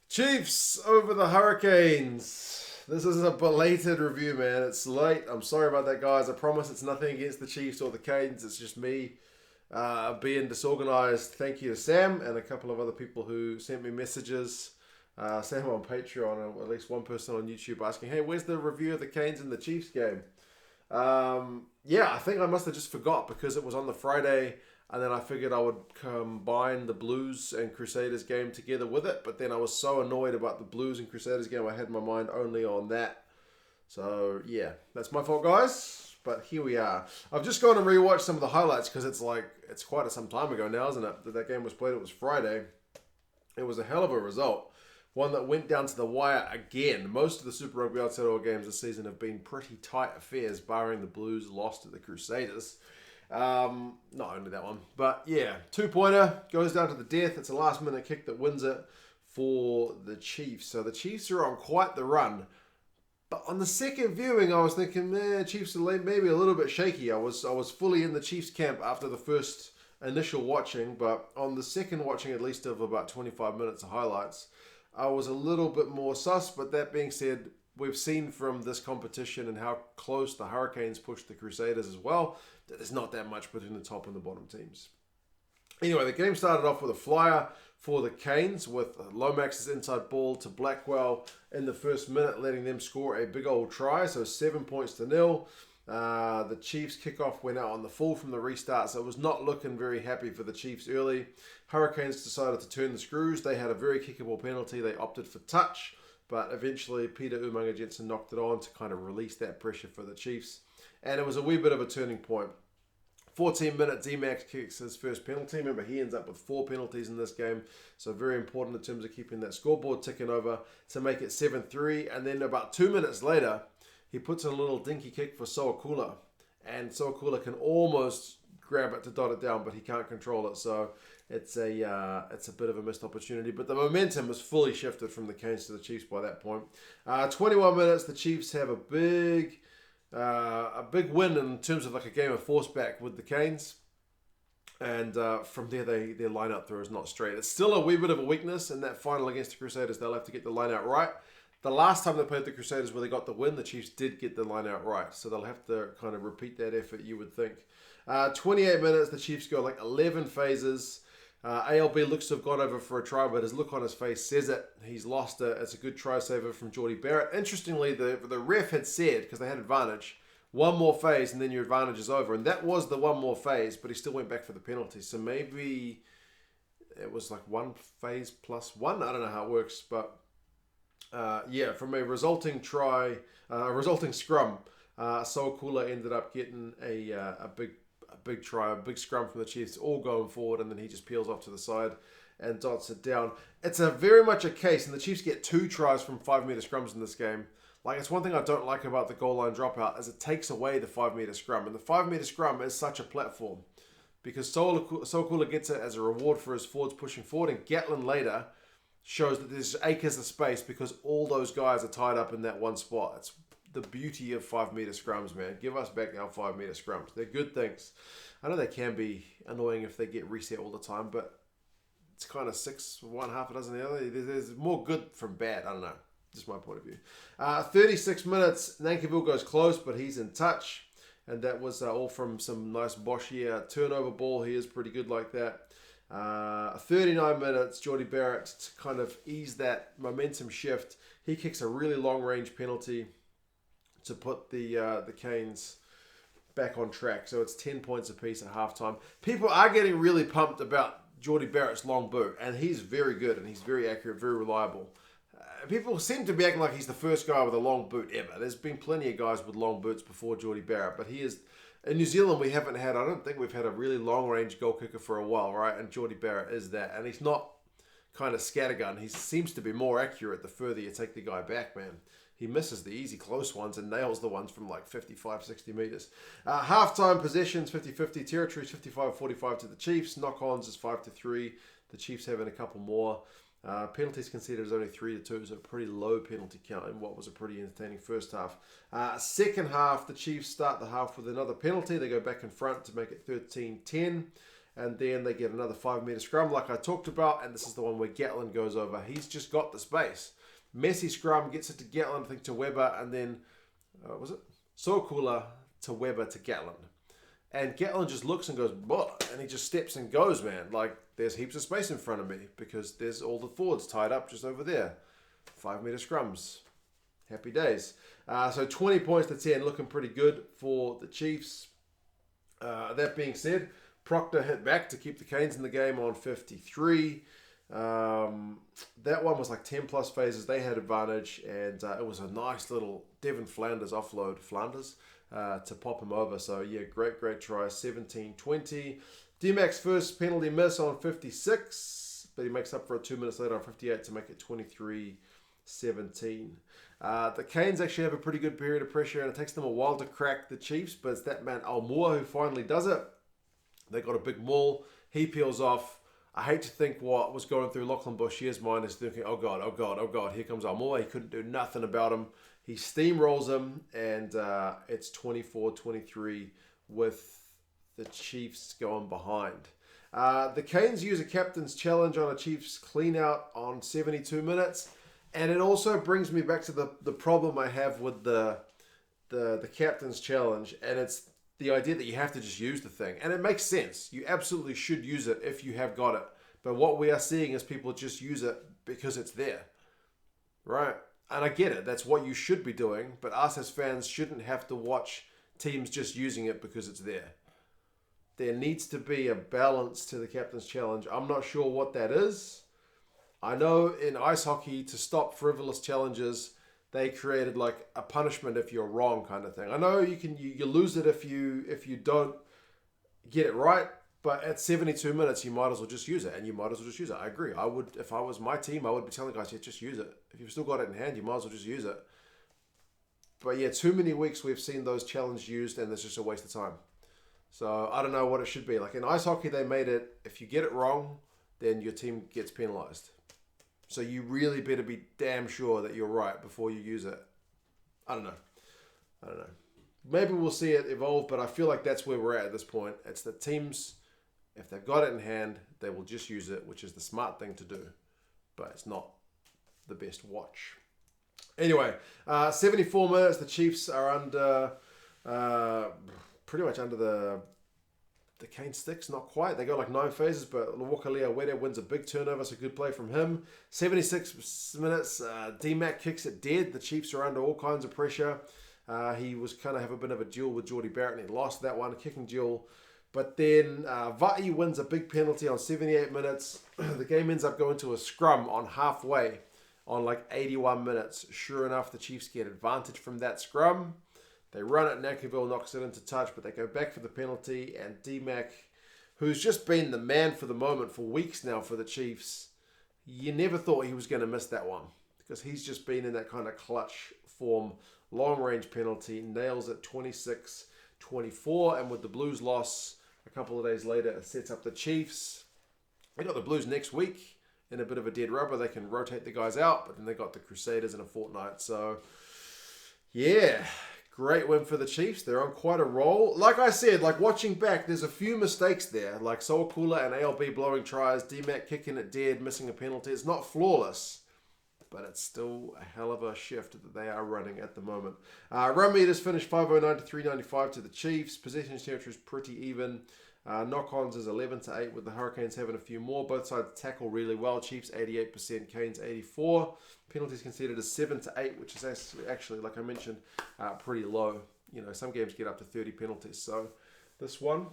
Chiefs over the Hurricanes. This is a belated review, man. It's late. I'm sorry about that, guys. I promise it's nothing against the Chiefs or the Canes. It's just me being disorganized. Thank you to Sam and a couple of other people who sent me messages. Sam on Patreon, and at least one person on YouTube asking, hey, where's the review of the Canes and the Chiefs game? Yeah, I think I must have just forgot because it was on the Friday, and then I figured I would combine the Blues and Crusaders game together with it, but then I was so annoyed about the Blues and Crusaders game, I had my mind only on that. So, yeah, that's my fault, guys, but here we are. I've just gone and rewatched some of the highlights because it's quite some time ago now, isn't it, that game was played. It was Friday. It was a hell of a result. One that went down to the wire again. Most of the Super Rugby Aotearoa games this season have been pretty tight affairs, barring the Blues lost to the Crusaders. Not only that one, but yeah, 2-pointer goes down to the death. It's a last-minute kick that wins it for the Chiefs. So the Chiefs are on quite the run. But on the second viewing, I was thinking, man, Chiefs are maybe a little bit shaky. I was fully in the Chiefs camp after the first initial watching, but on the second watching, at least of about 25 minutes of highlights, I was a little bit more sus. But that being said, we've seen from this competition and how close the Hurricanes pushed the Crusaders as well, that there's not that much between the top and the bottom teams. Anyway, the game started off with a flyer for the Canes with Lomax's inside ball to Blackwell in the first minute, letting them score a big old try, so 7 points to 0. The Chiefs kickoff went out on the full from the restart, so it was not looking very happy for the Chiefs early. Hurricanes decided to turn the screws. They had a very kickable penalty. They opted for touch, but eventually Peter Umaga Jensen knocked it on to kind of release that pressure for the Chiefs. And it was a wee bit of a turning point. 14 minutes, D-Max kicks his first penalty. Remember, he ends up with 4 penalties in this game. So very important in terms of keeping that scoreboard ticking over to make it 7-3. And then about 2 minutes later, he puts in a little dinky kick for Soakula. And Soakula can almost grab it to dot it down, but he can't control it. So it's a bit of a missed opportunity. But the momentum was fully shifted from the Canes to the Chiefs by that point. 21 minutes, the Chiefs have a big win in terms of like a game of force back with the Canes. And from there, their line-out throw is not straight. It's still a wee bit of a weakness in that final against the Crusaders. They'll have to get the line-out right. The last time they played the Crusaders where they got the win, the Chiefs did get the line-out right. So they'll have to kind of repeat that effort, you would think. 28 minutes, the Chiefs go like 11 phases. ALB looks to have gone over for a try, but his look on his face says it. He's lost it. It's a good try saver from Geordie Barrett. Interestingly, the ref had said, because they had advantage, one more phase and then your advantage is over. And that was the one more phase, but he still went back for the penalty. So maybe it was like one phase plus one. I don't know how it works, but yeah, from a resulting scrum, Soakula ended up getting a big try, a big scrum from the Chiefs, all going forward, and then he just peels off to the side and dots it down. It's a very much a case, and the Chiefs get 2 tries from 5-meter scrums in this game. Like, it's one thing I don't like about the goal line dropout is it takes away the 5-meter scrum, and the 5-meter scrum is such a platform because Soakula gets it as a reward for his forwards pushing forward, and Gatlin later shows that there's acres of space because all those guys are tied up in that one spot. It's the beauty of 5-meter scrums, man. Give us back our 5-meter scrums. They're good things. I know they can be annoying if they get reset all the time, but it's kind of 6 one, half a dozen the other. There's more good from bad. I don't know. Just my point of view. 36 minutes. Nankiville goes close, but he's in touch. And that was all from some nice Bosch here. Turnover ball. He is pretty good like that. 39 minutes. Geordie Barrett to kind of ease that momentum shift. He kicks a really long-range penalty to put the Canes back on track. So it's 10 points apiece at halftime. People are getting really pumped about Geordie Barrett's long boot, and he's very good, and he's very accurate, very reliable. People seem to be acting like he's the first guy with a long boot ever. There's been plenty of guys with long boots before Geordie Barrett, but he is... In New Zealand, I don't think we've had a really long-range goal kicker for a while, right? And Geordie Barrett is that. And he's not kind of scattergun. He seems to be more accurate the further you take the guy back, man. He misses the easy close ones and nails the ones from like 55, 60 meters. Halftime possessions, 50-50. Territories, 55-45 to the Chiefs. Knock-ons is 5-3. The Chiefs having a couple more. Penalties conceded is only 3-2, so a pretty low penalty count in what was a pretty entertaining first half. Second half, the Chiefs start the half with another penalty. They go back in front to make it 13-10. And then they get another 5-meter scrum like I talked about. And this is the one where Gatland goes over. He's just got the space. Messy scrum, gets it to Gatland, I think to Weber. And then, was it? Sokula to Weber to Gatland. And Gatland just looks and goes, "What?" And he just steps and goes, man. Like, there's heaps of space in front of me because there's all the forwards tied up just over there. 5-meter scrums. Happy days. So 20 points to 10, looking pretty good for the Chiefs. That being said, Proctor hit back to keep the Canes in the game on 53. That one was like 10 plus phases. They had advantage, and it was a nice little Devin Flanders offload. To pop him over. So yeah, great try. 17-20. D-Mac's first penalty miss on 56, but he makes up for it 2 minutes later on 58 to make it 23-17. The Canes actually have a pretty good period of pressure, and it takes them a while to crack the Chiefs, but it's that man Almoa who finally does it. They got a big maul. He peels off. I hate to think what was going through Lachlan Bouchier's mind is thinking, oh God, here comes Almoa. He couldn't do nothing about him. He steamrolls him, and it's 24-23 with the Chiefs going behind. The Canes use a captain's challenge on a Chiefs clean-out on 72 minutes, and it also brings me back to the problem I have with the captain's challenge, and it's the idea that you have to just use the thing. And it makes sense. You absolutely should use it if you have got it. But what we are seeing is people just use it because it's there, right? And I get it, that's what you should be doing, but us as fans shouldn't have to watch teams just using it because it's there. There needs to be a balance to the captain's challenge. I'm not sure what that is. I know in ice hockey, to stop frivolous challenges, they created like a punishment if you're wrong kind of thing. I know you lose it if you don't get it right, but at 72 minutes, you might as well just use it, and you might as well just use it. I agree. I would, if I was my team, I would be telling guys, yeah, just use it. If you've still got it in hand, you might as well just use it. But yeah, too many weeks we've seen those challenges used, and it's just a waste of time. So I don't know what it should be. Like in ice hockey, they made it, if you get it wrong, then your team gets penalized. So you really better be damn sure that you're right before you use it. I don't know. Maybe we'll see it evolve, but I feel like that's where we're at this point. It's the teams, if they've got it in hand, they will just use it, which is the smart thing to do. But it's not the best watch. Anyway, 74 minutes. The Chiefs are under, pretty much under the Cane sticks. Not quite. They got like 9 phases, but Luokalea Wede wins a big turnover. So good play from him. 76 minutes. D-Mac kicks it dead. The Chiefs are under all kinds of pressure. He was kind of have a bit of a duel with Geordie Barrett, and he lost that one, a kicking duel. But then Va'i wins a big penalty on 78 minutes. The game ends up going to a scrum on halfway on like 81 minutes. Sure enough, the Chiefs get advantage from that scrum. They run it, Nankiville knocks it into touch, but they go back for the penalty. And D-Mac, who's just been the man for the moment for weeks now for the Chiefs, you never thought he was going to miss that one because he's just been in that kind of clutch form. Long-range penalty, nails it 26-24, and with the Blues loss a couple of days later, it sets up the Chiefs. They got the Blues next week in a bit of a dead rubber. They can rotate the guys out, but then they got the Crusaders in a fortnight. So, yeah, great win for the Chiefs. They're on quite a roll. Like I said, like watching back, there's a few mistakes there, like Soakula and ALB blowing tries, D-Mac kicking it dead, missing a penalty. It's not flawless, but it's still a hell of a shift that they are running at the moment. Run meters finished 509 to 395 to the Chiefs. Possession territory is pretty even. Knock-ons is 11-8 with the Hurricanes having a few more. Both sides tackle really well. Chiefs 88%, Canes 84%. Penalties conceded is 7-8, which is actually, like I mentioned, pretty low. You know, some games get up to 30 penalties. So this one,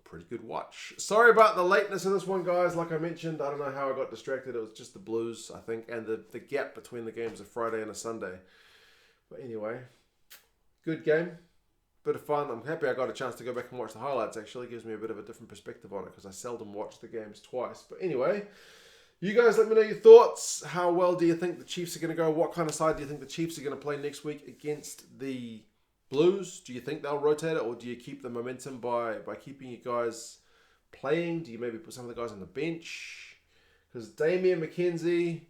pretty good watch. Sorry about the lateness of this one, guys. Like I mentioned, I don't know how I got distracted. It was just the Blues, I think, and the gap between the games of Friday and a Sunday. But anyway, good game. Bit of fun. I'm happy I got a chance to go back and watch the highlights, actually. It gives me a bit of a different perspective on it because I seldom watch the games twice. But anyway, you guys let me know your thoughts. How well do you think the Chiefs are going to go? What kind of side do you think the Chiefs are going to play next week against the Blues? Do you think they'll rotate it, or do you keep the momentum by keeping you guys playing? Do you maybe put some of the guys on the bench? Because Damian McKenzie,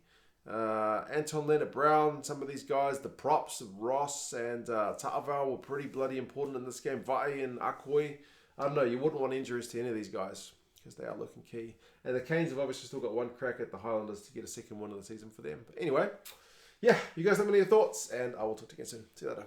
Anton Leonard-Brown, some of these guys, the props of Ross and Ta'avao were pretty bloody important in this game. Vai and Akoi, I don't know, you wouldn't want injuries to any of these guys. because they are looking key. And the Canes have obviously still got one crack at the Highlanders to get a second win of the season for them. But anyway, yeah, you guys let me know your thoughts, and I will talk to you again soon. See you later.